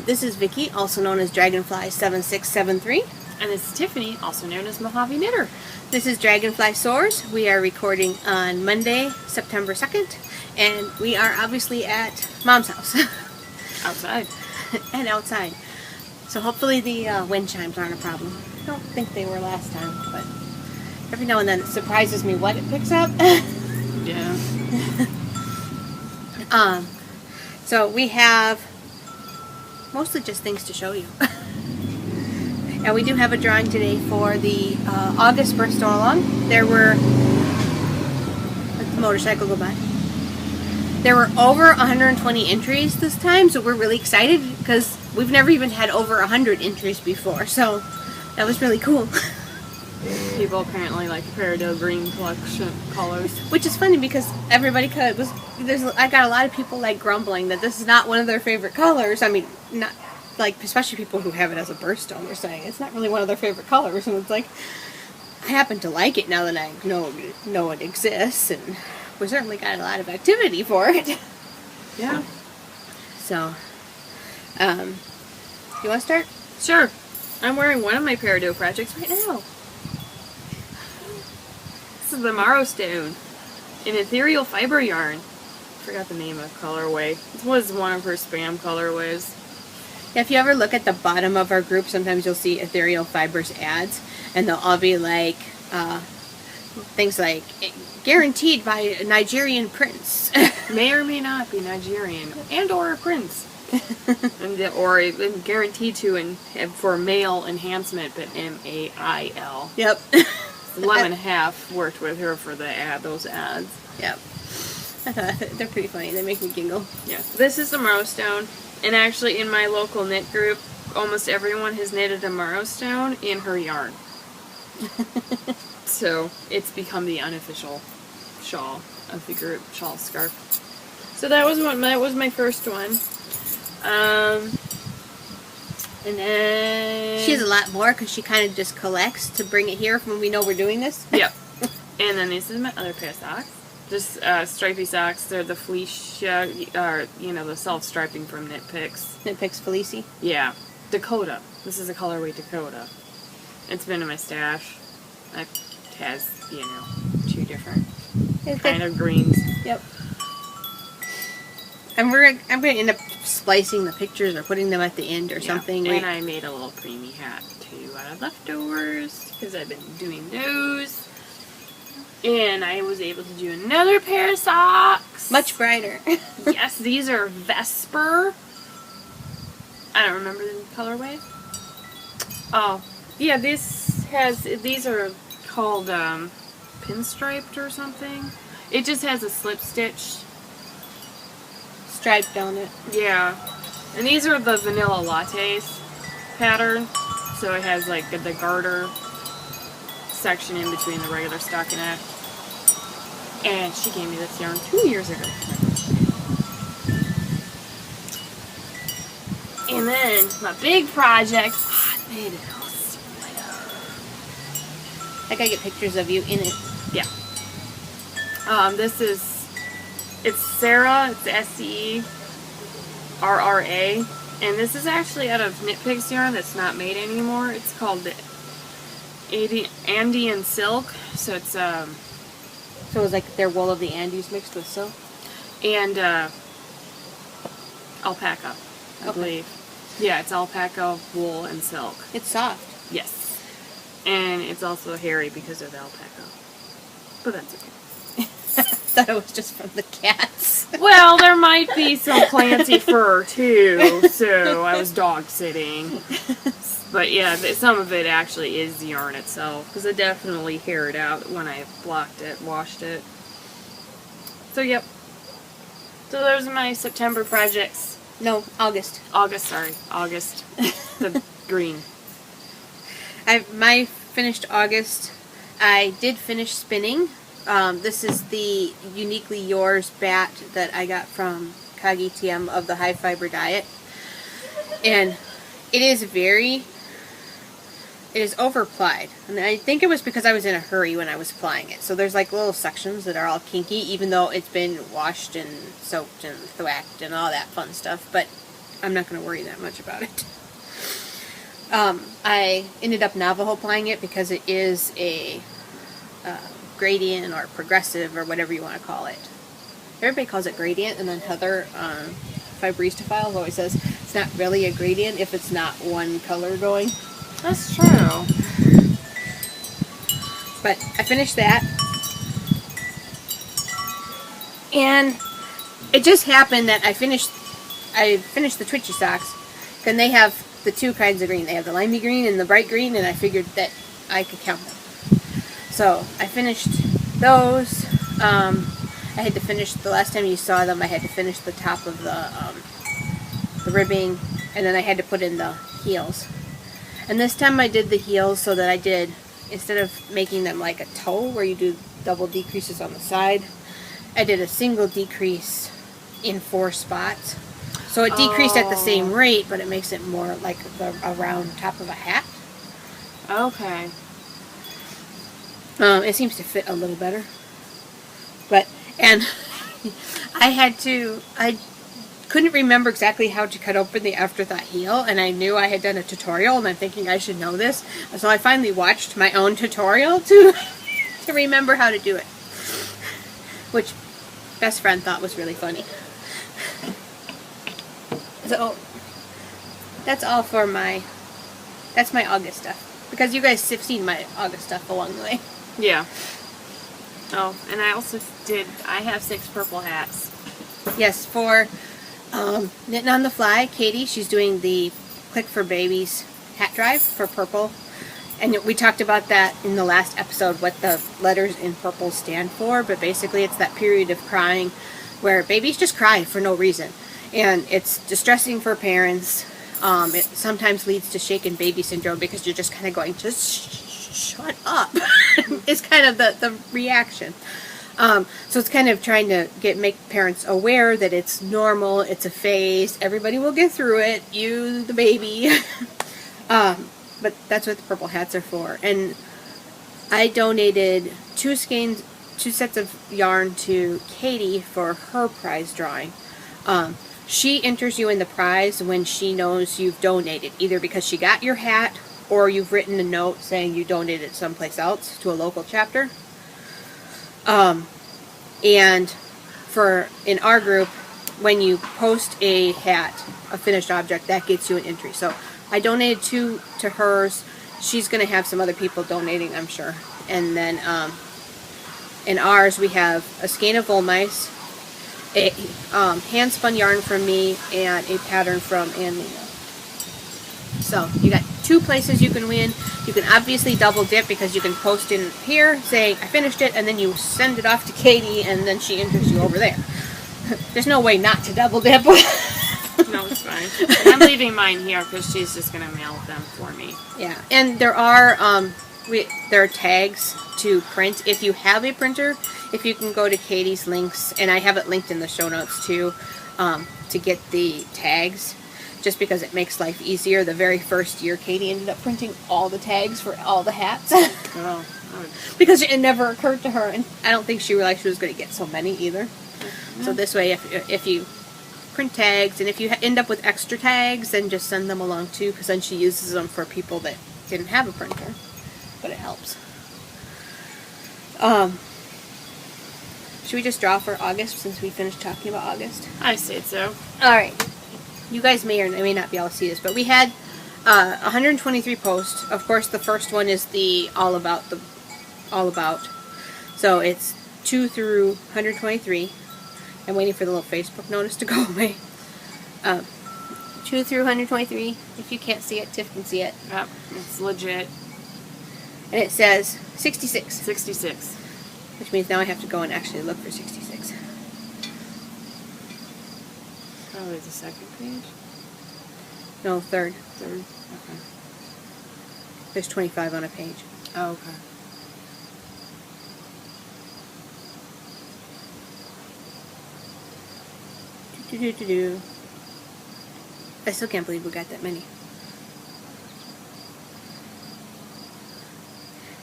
this is Vicky, also known as DragonflySoars. And this is Tiffany, also known as Mojave Knitter. This is DragonflySoars. We are recording on Monday, September 2nd, and we are obviously at Mom's house. Outside. And outside. So hopefully the wind chimes aren't a problem. I don't think they were last time, but every now and then it surprises me what it picks up. Yeah. So we have mostly just things to show you. And we do have a drawing today for the August birth store along. There were, let the motorcycle go by. There were over 120 entries this time, so we're really excited because we've never even had over 100 entries before, so that was really cool. People apparently like Peridot green collection colors. Which is funny because everybody I got a lot of people like grumbling that this is not one of their favorite colors. I mean, not like, especially people who have it as a birthstone, they're saying it's not really one of their favorite colors, and it's like, I happen to like it now that I know it exists, and we certainly got a lot of activity for it. Yeah. So, you want to start? Sure. I'm wearing one of my Peridot projects right now. This is the Marrowstone, an ethereal fiber yarn. I forgot the name of the colorway. It was one of her spam colorways. Yeah, if you ever look at the bottom of our group, sometimes you'll see Ethereal Fibers ads, and they'll all be like, things like, guaranteed by a Nigerian prince. May or may not be Nigerian, and or a prince. or guaranteed to and for male enhancement, but M-A-I-L. Yep. Lemon Half worked with her for those ads. Yep. They're pretty funny. They make me giggle. Yeah. This is the Marrowstone. And actually, in my local knit group, almost everyone has knitted a Marrowstone in her yarn. So, it's become the unofficial shawl of the group, shawl scarf. So that was my first one. And then... She has a lot more because she kind of just collects to bring it here when we know we're doing this. Yep. And then this is my other pair of socks. Just stripy socks. They're the fleece, the self-striping from Knit Picks. Knit Picks Felici? Yeah. Dakota. This is a colorway Dakota. It's been in my stash. It has, two different kind of greens. Yep. I'm going to end up splicing the pictures or putting them at the end or something. And I made a little preemie hat too out of leftovers because I've been doing those. And I was able to do another pair of socks. Much brighter. Yes, these are Vesper. I don't remember the colorway. Oh, yeah, these are called pinstriped or something. It just has a slip stitch. Striped on it. Yeah. And these are the vanilla lattes pattern. So it has like the garter section in between the regular stockinette. And she gave me this yarn 2 years ago. And then my big project, I made it all split up. I gotta get pictures of you in it. Yeah. It's Sarah, it's S-E-R-R-A. And this is actually out of Knit Picks yarn that's not made anymore. It's called the Andean Silk. So it's, So it was like their wool of the Andes mixed with silk? And alpaca, I believe. Yeah, it's alpaca, wool, and silk. It's soft. Yes. And it's also hairy because of the alpaca. But that's okay. I thought it was just from the cats. Well, there might be some Clancy fur, too, so I was dog sitting. But yeah, some of it actually is the yarn itself, because it definitely haired out when I washed it. So yep. So those are my September projects. No, August. August. The green. My finished August. I did finish spinning. This is the Uniquely Yours bat that I got from Kagi TM of the High Fiber Diet. And it is overplied. And I think it was because I was in a hurry when I was applying it. So there's like little sections that are all kinky, even though it's been washed and soaked and thwacked and all that fun stuff. But I'm not going to worry that much about it. I ended up Navajo plying it because it is a gradient or progressive or whatever you want to call it. Everybody calls it gradient, and then Heather, Fibrista Files, always says it's not really a gradient if it's not one color going. That's true. But I finished that. And it just happened that I finished the Twitchy socks, and they have the two kinds of green. They have the limey green and the bright green, and I figured that I could count them. So I finished those. I had to finish, the last time you saw them, I had to finish the top of the ribbing, and then I had to put in the heels. And this time I did the heels so that I did, instead of making them like a toe where you do double decreases on the side, I did a single decrease in 4 spots. So it decreased at the same rate, but it makes it more like a round top of a hat. Okay. It seems to fit a little better. But, and I couldn't remember exactly how to cut open the afterthought heel, and I knew I had done a tutorial, and I'm thinking I should know this. So I finally watched my own tutorial to remember how to do it. Which best friend thought was really funny. So that's all for that's my August stuff. Because you guys have seen my August stuff along the way. Yeah. Oh, and I also I have 6 purple hats. Yes, for Knitting on the Fly, Katie, she's doing the Click for Babies hat drive for purple. And we talked about that in the last episode, what the letters in purple stand for. But basically it's that period of crying where babies just cry for no reason. And it's distressing for parents. It sometimes leads to shaken baby syndrome because you're just kind of going, just shut up. It's kind of the reaction. So it's kind of trying to make parents aware that it's normal, it's a phase, everybody will get through it, you, the baby. But that's what the purple hats are for. And I donated 2 sets of yarn to Katie for her prize drawing. She enters you in the prize when she knows you've donated, either because she got your hat or you've written a note saying you donated someplace else to a local chapter. And in our group, when you post a hat, a finished object, that gets you an entry. So I donated 2 to hers. She's going to have some other people donating, I'm sure. And then in ours, we have a skein of wool mice, a hand-spun yarn from me, and a pattern from Ann Lena. So you got 2 places you can win. You can obviously double dip because you can post in here saying I finished it, and then you send it off to Katie, and then she enters you over there. There's no way not to double dip. No, it's fine. And I'm leaving mine here because she's just going to mail them for me. Yeah, and there are tags to print. If you have a printer, if you can go to Katie's links, and I have it linked in the show notes too, to get the tags, just because it makes life easier. The very first year, Katie ended up printing all the tags for all the hats. Oh. Because it never occurred to her, and I don't think she realized she was going to get so many either. So this way, if you print tags, and if you end up with extra tags, then just send them along too, because then she uses them for people that didn't have a printer. But it helps. Should we just draw for August since we finished talking about August? I say so. Alright. You guys may or may not be able to see this, but we had 123 posts. Of course, the first one is the all about. So it's 2 through 123. I'm waiting for the little Facebook notice to go away. 2 through 123. If you can't see it, Tiff can see it. Yep, it's legit. And it says 66. 66. Which means now I have to go and actually look for 66. Probably the second page? No, third. Third? Okay. There's 25 on a page. Oh, okay. I still can't believe we got that many.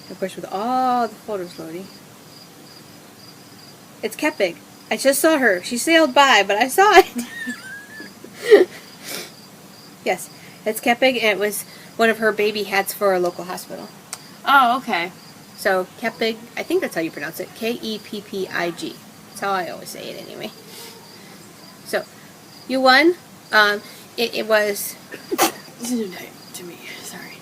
Of course, with all the photos loading. It's Kepig. I just saw her. She sailed by, but I saw it. Yes, it's Kepig, and it was one of her baby hats for a local hospital. Oh, okay. So Kepig, I think that's how you pronounce it. Keppig. That's how I always say it anyway. So you won. It was. To me, sorry.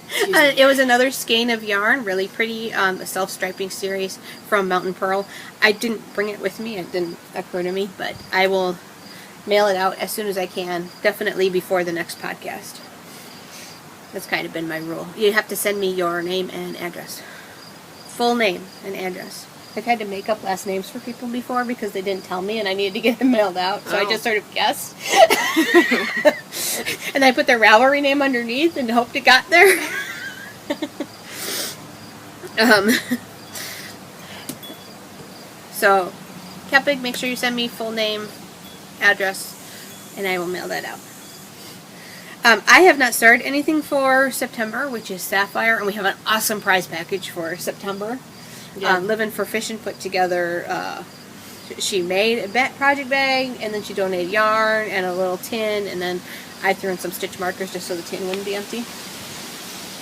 It was another skein of yarn, really pretty, a self-striping series from Mountain Pearl. I didn't bring it with me, it didn't occur to me, but I will mail it out as soon as I can, definitely before the next podcast. That's kind of been my rule. You have to send me your name and address. Full name and address. I've had to make up last names for people before because they didn't tell me and I needed to get them mailed out, so I just sort of guessed. And I put their Ravelry name underneath and hoped it got there. So, Kepig, make sure you send me full name, address, and I will mail that out. I have not started anything for September, which is Sapphire, and we have an awesome prize package for September. Yeah. Living for Fishing put together, she made a project bag, and then she donated yarn and a little tin, and then I threw in some stitch markers just so the tin wouldn't be empty.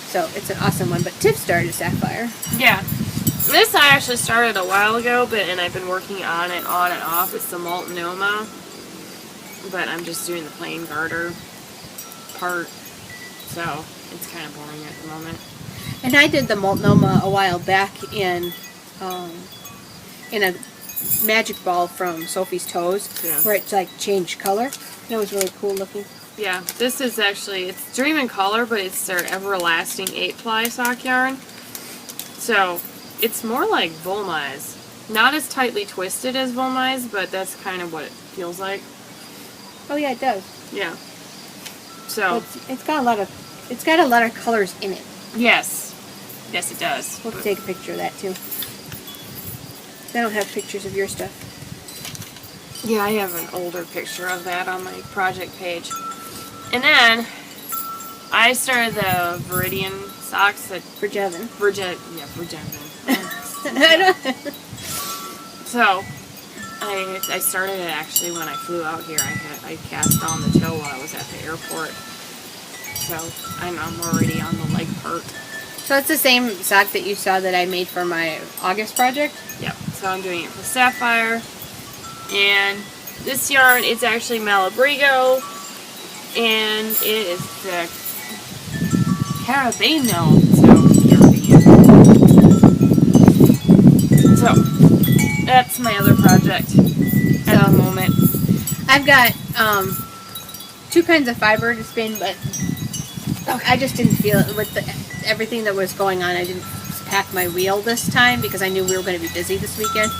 So it's an awesome one, but Tiff started Sapphire. Yeah. This I actually started a while ago, and I've been working on it on and off. It's the Multnomah, but I'm just doing the plain garter part, so it's kind of boring at the moment. And I did the Multnomah a while back in a magic ball from Sophie's Toes, where it's like changed color. That was really cool looking. Yeah, this is actually, it's Dream in Color, but it's their everlasting 8-ply sock yarn. So it's more like Volmise. Not as tightly twisted as Volmise, but that's kind of what it feels like. Oh yeah, it does. Yeah. So it's got a lot of colors in it. yes. Yes, it does. We'll take a picture of that too. I don't have pictures of your stuff. Yeah, I have an older picture of that on my project page. And then I started the Viridian socks that Virgevin. So I started it actually when I flew out here. I cast on the toe while I was at the airport. So I'm already on the leg part. So it's the same sock that you saw that I made for my August project? Yep. So I'm doing it for Sapphire. And this yarn, it's actually Malabrigo. And it is the Carabino. So that's my other project at the moment. I've got two kinds of fiber to spin, but I just didn't feel it with everything that was going on. I didn't pack my wheel this time because I knew we were going to be busy this weekend.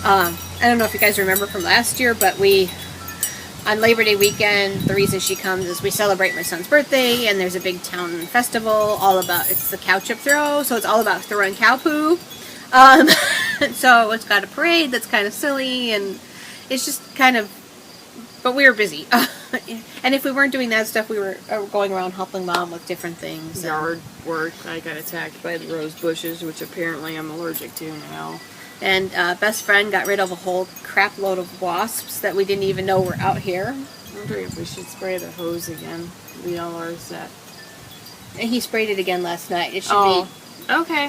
I don't know if you guys remember from last year, but on Labor Day weekend, the reason she comes is we celebrate my son's birthday, and there's a big town festival all about, it's the cow chip throw, so it's all about throwing cow poo. So it's got a parade that's kind of silly, and it's just kind of, but we were busy. And if we weren't doing that stuff, we were going around helping Mom with different things. Yard work. I got attacked by the rose bushes, which apparently I'm allergic to now. And best friend got rid of a whole crap load of wasps that we didn't even know were out here. I'm wondering if we should spray the hose again. We all are set. And he sprayed it again last night. It should be okay.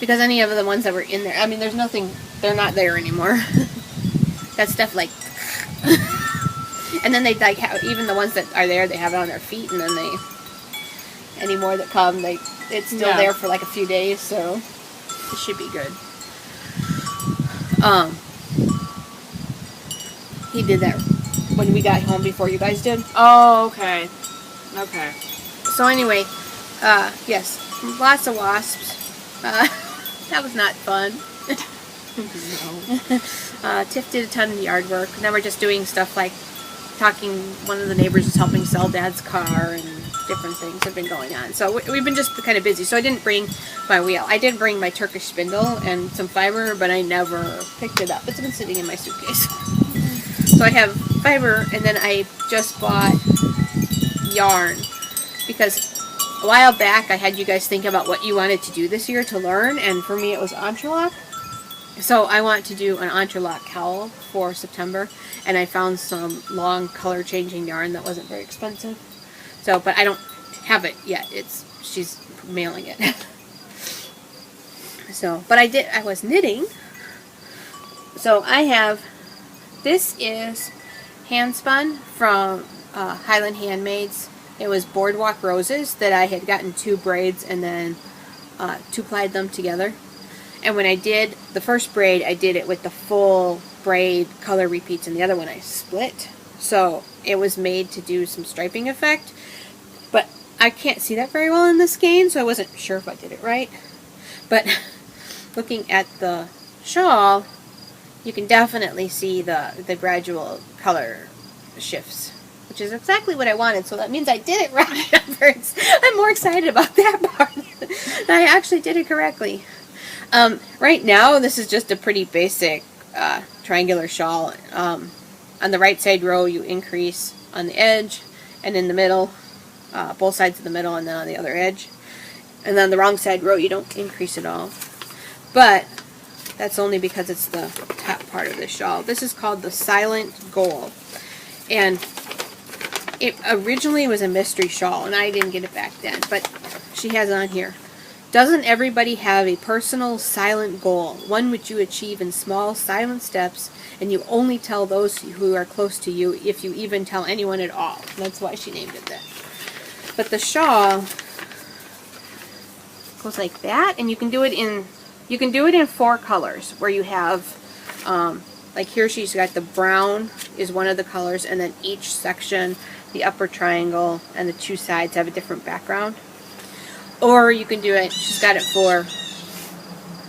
Because any of the ones that were in there, I mean, there's nothing, they're not there anymore. That stuff like, and then they like have, even the ones that are there, they have it on their feet, and then any more that come, it's still there for like a few days, so it should be good. He did that when we got home before you guys did. Oh, okay. Okay. So anyway, yes, lots of wasps. That was not fun. No. Tiff did a ton of yard work. Now we're just doing stuff like one of the neighbors is helping sell Dad's car, and different things have been going on. So we've been just kind of busy. So I didn't bring my wheel. I did bring my Turkish spindle and some fiber, but I never picked it up. It's been sitting in my suitcase. So I have fiber, and then I just bought yarn because a while back I had you guys think about what you wanted to do this year to learn, and for me it was entrelac. So I want to do an entrelac cowl for September, and I found some long color changing yarn that wasn't very expensive. So, but I don't have it yet. She's mailing it. So, but I was knitting. So I have, this is hand spun from Highland Handmaids. It was boardwalk roses that I had gotten 2 braids and then 2-plied them together. And when I did the first braid, I did it with the full braid color repeats, and the other one I split. So it was made to do some striping effect. But I can't see that very well in the skein, so I wasn't sure if I did it right. But looking at the shawl, you can definitely see the gradual color shifts, which is exactly what I wanted, so that means I did it right. I'm more excited about that part. I actually did it correctly. Right now, this is just a pretty basic triangular shawl. On the right side row, you increase on the edge, and in the middle, both sides of the middle, and then on the other edge. And then the wrong side row, you don't increase at all. But that's only because it's the top part of the shawl. This is called the Silent Goal. And it originally was a mystery shawl, and I didn't get it back then, but she has it on here. Doesn't everybody have a personal silent goal, one which you achieve in small silent steps, and you only tell those who are close to you, if you even tell anyone at all? That's why she named it that. But the shawl goes like that, and you can do it in 4 colors, where you have like here she's got the brown is one of the colors, and then each section, the upper triangle and the 2 sides have a different background. Or you can do it, she's got it for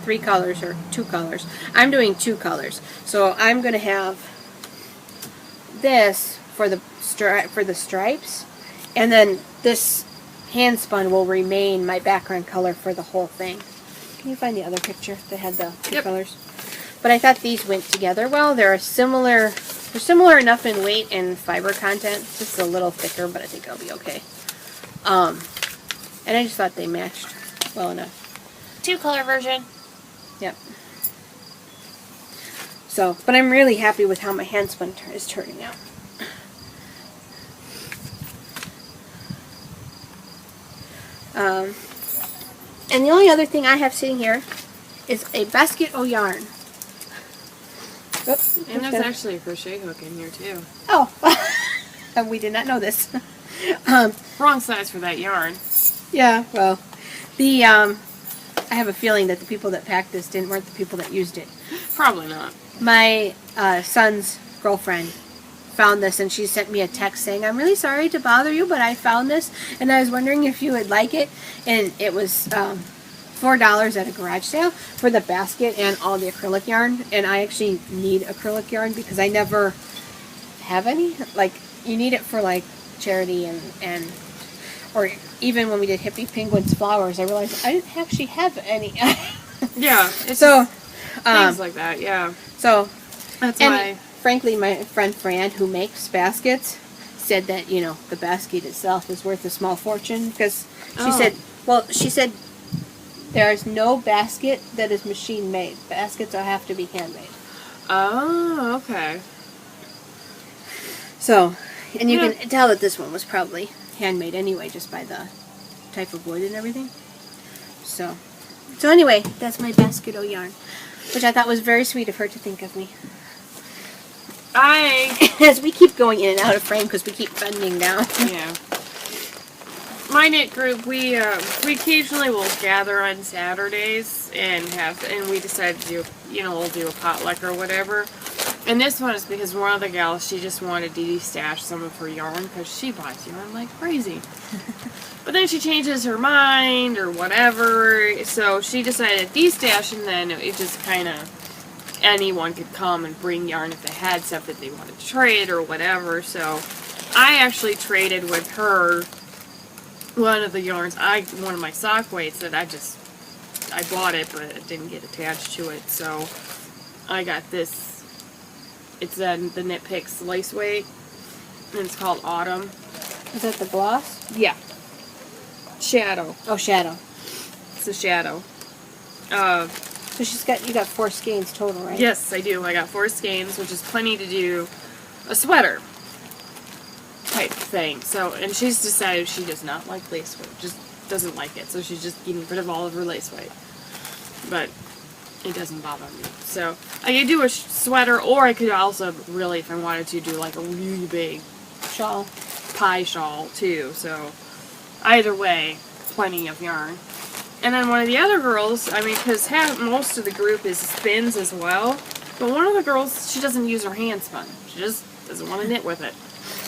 3 colors or 2 colors. I'm doing 2 colors. So I'm going to have this for the stripes, and then this hand spun will remain my background color for the whole thing. Can you find the other picture that had the 2 colors? But I thought these went together well. They're similar enough in weight and fiber content. Just a little thicker, but I think it'll be okay. And I just thought they matched well enough. 2-color version. Yep. So, but I'm really happy with how my hand spun is turning out. And the only other thing I have sitting here is a basket o' yarn. Oops, and there's actually a crochet hook in here too. Oh, and we did not know this. Wrong size for that yarn. Yeah, well, I have a feeling that the people that packed this weren't the people that used it. Probably not. My son's girlfriend found this, and she sent me a text saying, "I'm really sorry to bother you, but I found this, and I was wondering if you would like it." And it was $4 at a garage sale for the basket and all the acrylic yarn. And I actually need acrylic yarn because I never have any. Like, you need it for like charity and or even when we did Hippie Penguins flowers, I realized I didn't actually have any. Yeah. It's so things like that. Yeah. So that's why. Frankly, my friend Fran, who makes baskets, said that, you know, the basket itself is worth a small fortune, because she said there is no basket that is machine made. Baskets have to be handmade. Oh, okay. So, and you can tell that this one was probably handmade anyway, just by the type of wood and everything. So anyway, that's my basket o' yarn, which I thought was very sweet of her to think of me. As we keep going in and out of frame because we keep bending down. Yeah. My knit group, we occasionally will gather on Saturdays and we decide to do, we'll do a potluck or whatever. And this one is because one of the gals, she just wanted to de-stash some of her yarn because she buys yarn like crazy. But then she changes her mind or whatever, so she decided to de-stash, and then it just kind of, anyone could come and bring yarn if they had stuff that they wanted to trade or whatever. So I actually traded with her one of the yarns, one of my sock weights that I bought it, but it didn't get attached to it. So I got this, it's the Knit Picks lace weight, and it's called Autumn. Is that the gloss? Yeah. Shadow. Oh, Shadow. It's a Shadow. So you got 4 skeins total, right? Yes, I do. I got 4 skeins, which is plenty to do a sweater type thing. So, and she's decided she does not like lace weight. Just doesn't like it. So she's just getting rid of all of her lace weight. But it doesn't bother me. So I could do a sweater, or I could also really, if I wanted to, do like a really big Shawl. pie shawl too. So either way, plenty of yarn. And then one of the other girls, I mean, because most of the group is spins as well, but one of the girls, she doesn't use her hand spun. She just doesn't want to knit with it.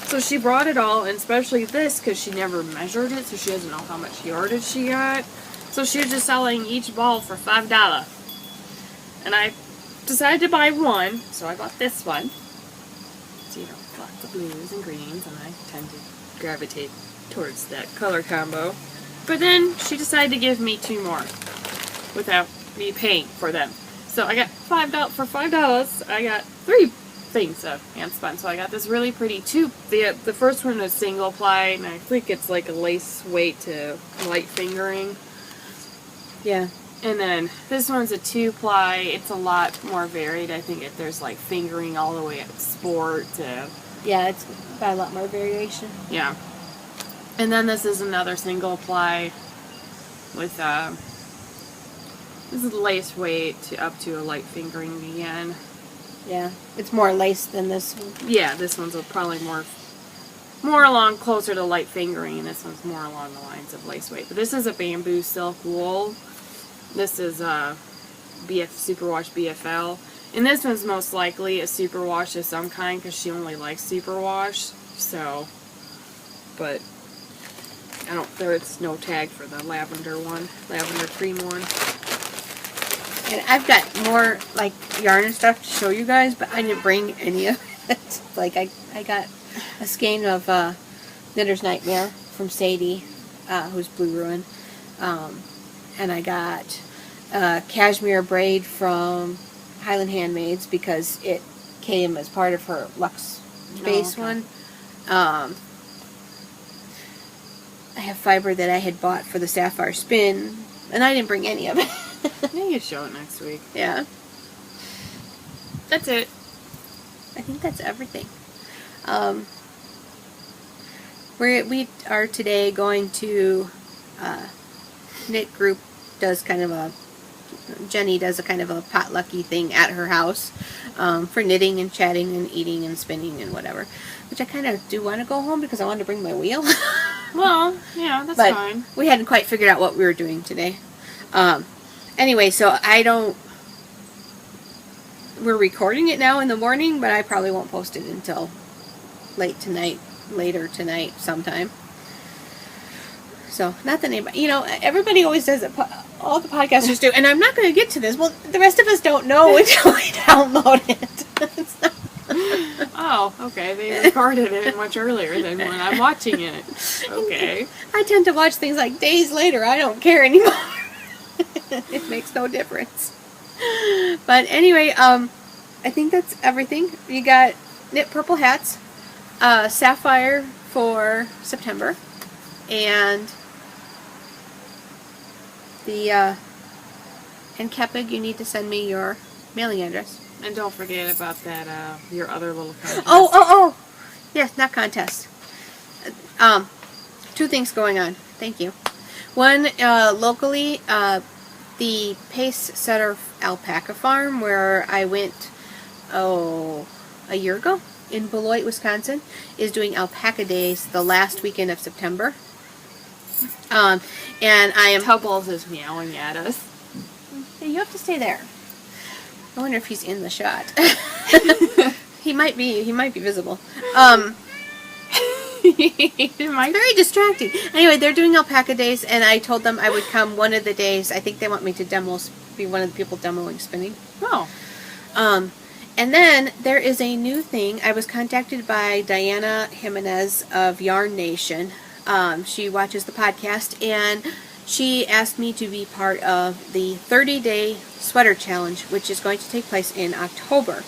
So she brought it all, and especially this, because she never measured it, so she doesn't know how much yardage she got. So she was just selling each ball for $5. And I decided to buy one, so I bought this one. So, you know, lots of blues and greens, and I tend to gravitate towards that color combo. But then she decided to give me 2 more without me paying for them. So I got $5. I got 3 things of hand spun. So I got this really pretty 2. The first one is single ply, and I think it's like a lace weight to light fingering. Yeah. And then this one's a 2-ply. It's a lot more varied. I think there's like fingering all the way up sport to... Yeah, it's got a lot more variation. Yeah. And then this is another single ply with this is lace weight up to a light fingering again. Yeah, it's more lace than this one. Yeah, this one's probably more along closer to light fingering, and this one's more along the lines of lace weight. But this is a bamboo silk wool. This is Superwash BFL. And this one's most likely a superwash of some kind, because she only likes superwash. So, but there's no tag for the lavender cream one. And I've got more like yarn and stuff to show you guys, but I didn't bring any of it. Like I got a skein of Knitter's Nightmare from Sadie, who's Blue Ruin. And I got cashmere braid from Highland Handmaids because it came as part of her Luxe base one. I have fiber that I had bought for the Sapphire spin, and I didn't bring any of it. Yeah, you show it next week. Yeah. That's it. I think that's everything. We are today going to Knit Group does kind of a Jenny does a kind of a potlucky thing at her house for knitting and chatting and eating and spinning and whatever. Which I kind of do want to go home because I wanted to bring my wheel. Well, yeah, that's but fine. We hadn't quite figured out what we were doing today. Anyway, so we're recording it now in the morning, but I probably won't post it until later tonight sometime. So, not that anybody, everybody always does it. All the podcasters do, and I'm not going to get to this. Well, the rest of us don't know until we download it. Oh, okay. They recorded it much earlier than when I'm watching it. Okay. I tend to watch things like days later. I don't care anymore. It makes no difference. But anyway, I think that's everything. You got knit purple hats, Sapphire for September, and and Kepig, you need to send me your mailing address. And don't forget about that, your other little contest. Oh! Yes, not contest. 2 things going on. Thank you. One, locally, the Pace Setter Alpaca Farm, where I went, a year ago, in Beloit, Wisconsin, is doing Alpaca Days the last weekend of September. And I am... Tubbles is meowing at us. Hey, you have to stay there. I wonder if he's in the shot. He might be visible. Very distracting. Anyway, they're doing Alpaca Days, and I told them I would come one of the days. I think they want me to be one of the people demoing spinning. Oh. And then there is a new thing. I was contacted by Diana Jimenez of Yarn Nation. She watches the podcast, and she asked me to be part of the 30-day sweater challenge, which is going to take place in October.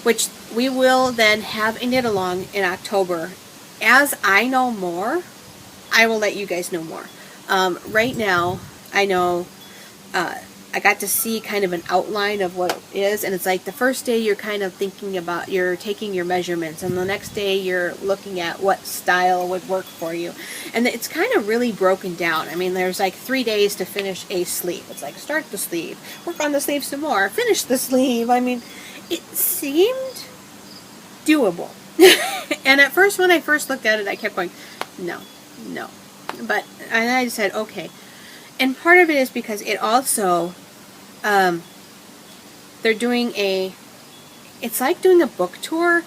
Which we will then have a knit along in October. As I know more, I will let you guys know more. Right now, I know I got to see kind of an outline of what it is, and it's like the first day you're kind of thinking about, you're taking your measurements, and the next day you're looking at what style would work for you. And it's kind of really broken down. I mean, there's like 3 days to finish a sleeve. It's like start the sleeve, work on the sleeve some more, finish the sleeve. I mean, it seemed doable. And at first, when I first looked at it, I kept going, no. But and I said, okay. And part of it is because it also, they're doing it's like doing a book tour,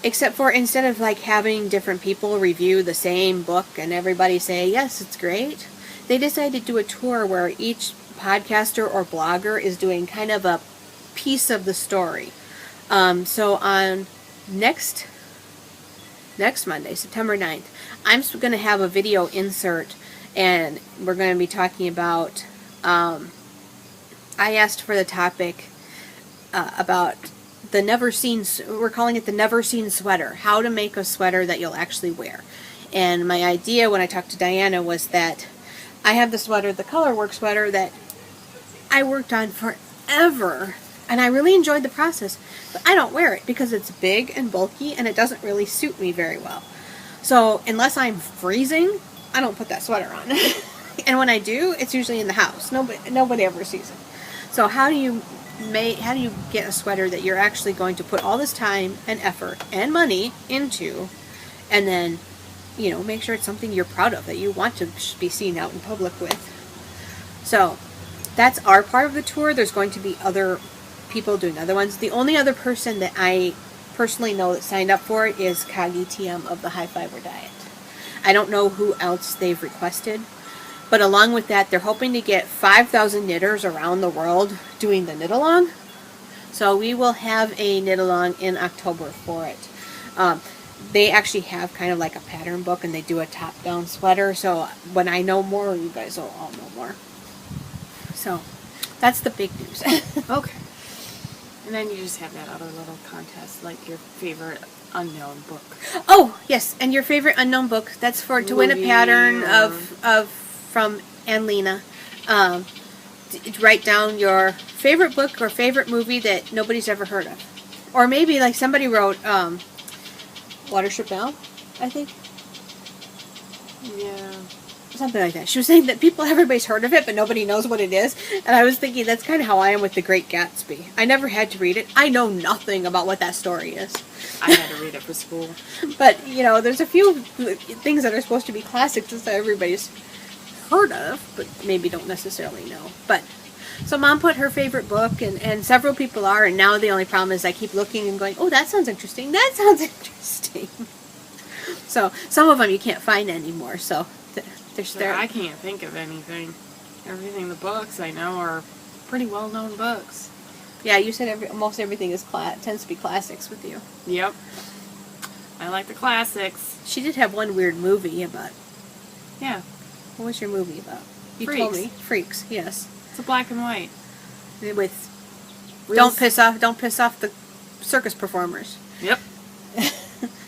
except for instead of like having different people review the same book and everybody say, yes, it's great, they decided to do a tour where each podcaster or blogger is doing kind of a piece of the story. So on next Monday, September 9th, I'm going to have a video insert, and we're going to be talking about, I asked for the topic about the never seen, we're calling it the never seen sweater, how to make a sweater that you'll actually wear. And my idea when I talked to Diana was that I have the sweater, the Colorwork sweater, that I worked on forever, and I really enjoyed the process, but I don't wear it because it's big and bulky and it doesn't really suit me very well. So unless I'm freezing, I don't put that sweater on. And when I do, it's usually in the house. Nobody ever sees it. So how do you get a sweater that you're actually going to put all this time and effort and money into, and then, you know, make sure it's something you're proud of, that you want to be seen out in public with. So that's our part of the tour. There's going to be other people doing other ones. The only other person that I personally know that signed up for it is Kagi TM of the High Fiber Diet. I don't know who else they've requested, but along with that, they're hoping to get 5,000 knitters around the world doing the knit-along. So we will have a knit-along in October for it. They actually have kind of like a pattern book, and they do a top-down sweater. So when I know more, you guys will all know more. So that's the big news. Okay. And then you just have that other little contest, like your favorite unknown book. Oh, yes, and your favorite unknown book. That's to win a pattern from Annlena. Write down your favorite book or favorite movie that nobody's ever heard of. Or maybe like somebody wrote Watership Down, I think. Yeah. Something like that. She was saying that everybody's heard of it, but nobody knows what it is. And I was thinking that's kind of how I am with The Great Gatsby. I never had to read it. I know nothing about what that story is. I had to read it for school. But, you know, there's a few things that are supposed to be classics that everybody's heard of, but maybe don't necessarily know. But, so Mom put her favorite book, and several people are, and now the only problem is I keep looking and going, oh, that sounds interesting. That sounds interesting. So, some of them you can't find anymore, so... I can't think of anything. Everything the books I know are pretty well-known books. Yeah, you said almost everything is tends to be classics with you. Yep. I like the classics. She did have one weird movie about... Yeah. What was your movie about? You Freaks. told me. Freaks, yes. It's a black and white. With... Don't piss off the circus performers. Yep.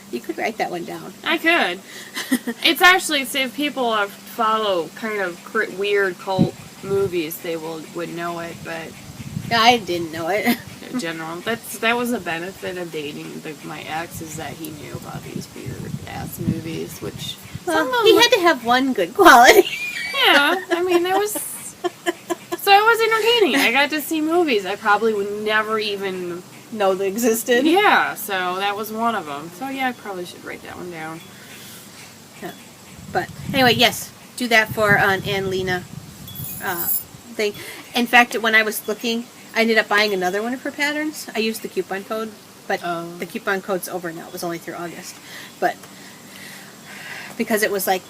You could write that one down. I could. It's actually, if people follow kind of weird cult movies, they would know it, but... Yeah, I didn't know it. In general, that was a benefit of dating my ex, is that he knew about these weird-ass movies, which... Well, he had to have one good quality. Yeah, I mean, it was... So it was entertaining. I got to see movies I probably would never even... know they existed. Yeah, so that was one of them. So yeah, I probably should write that one down. Yeah. But anyway, yes, do that for an Annlena thing. In fact, when I was looking, I ended up buying another one of her patterns. I used the coupon code, but the coupon code's over now. It was only through August. But because it was like,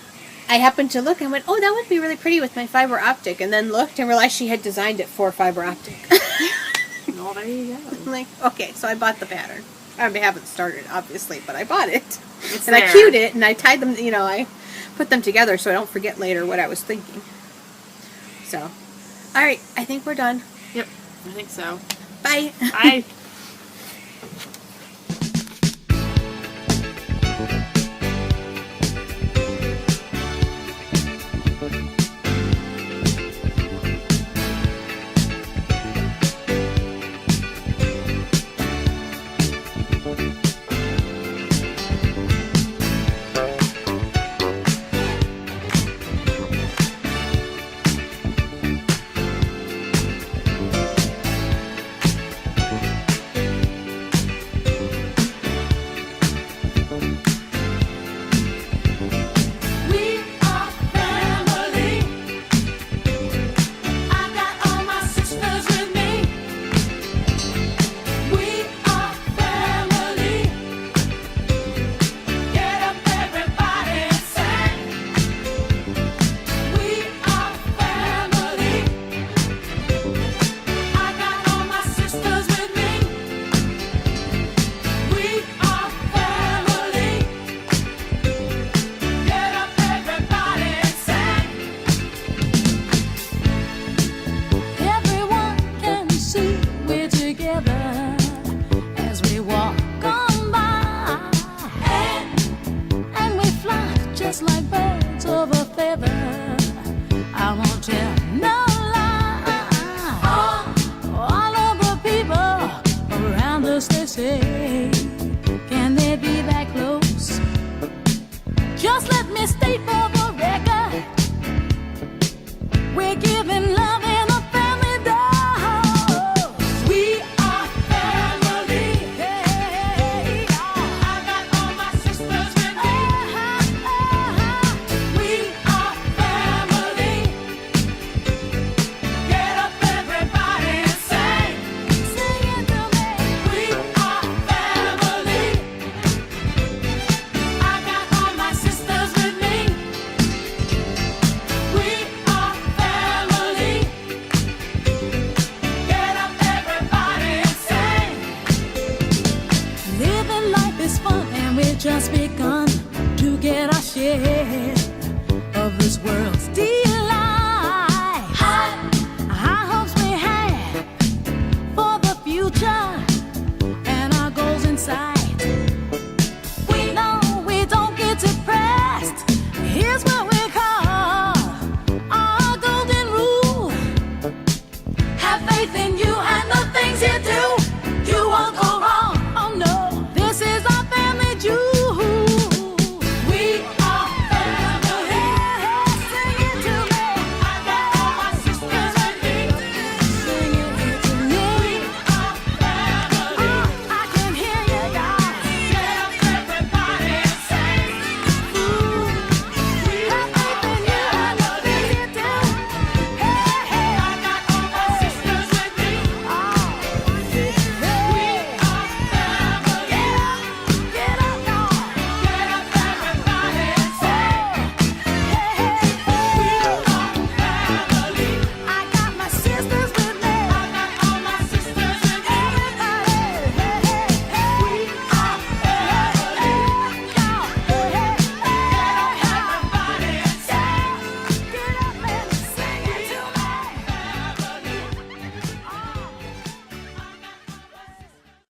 I happened to look and went, oh, that would be really pretty with my fiber optic, and then looked and realized she had designed it for fiber optic. Well, there you go. I'm like, okay, so I bought the pattern. I haven't started, obviously, but I bought it. It's and there. I queued it, and I tied them, you know, I put them together so I don't forget later what I was thinking. So, alright, I think we're done. Yep, I think so. Bye. Bye. say, can they be that close? Just let me state for the record, we're giving love in a family dose. We are family. Hey, I got all my sisters with me. We are family. Get up everybody and sing. Sing it to me. We are family. I got all my sisters with me. We are family. Get up everybody and sing. Living life is fun and we've just begun to get our share of this world's deep.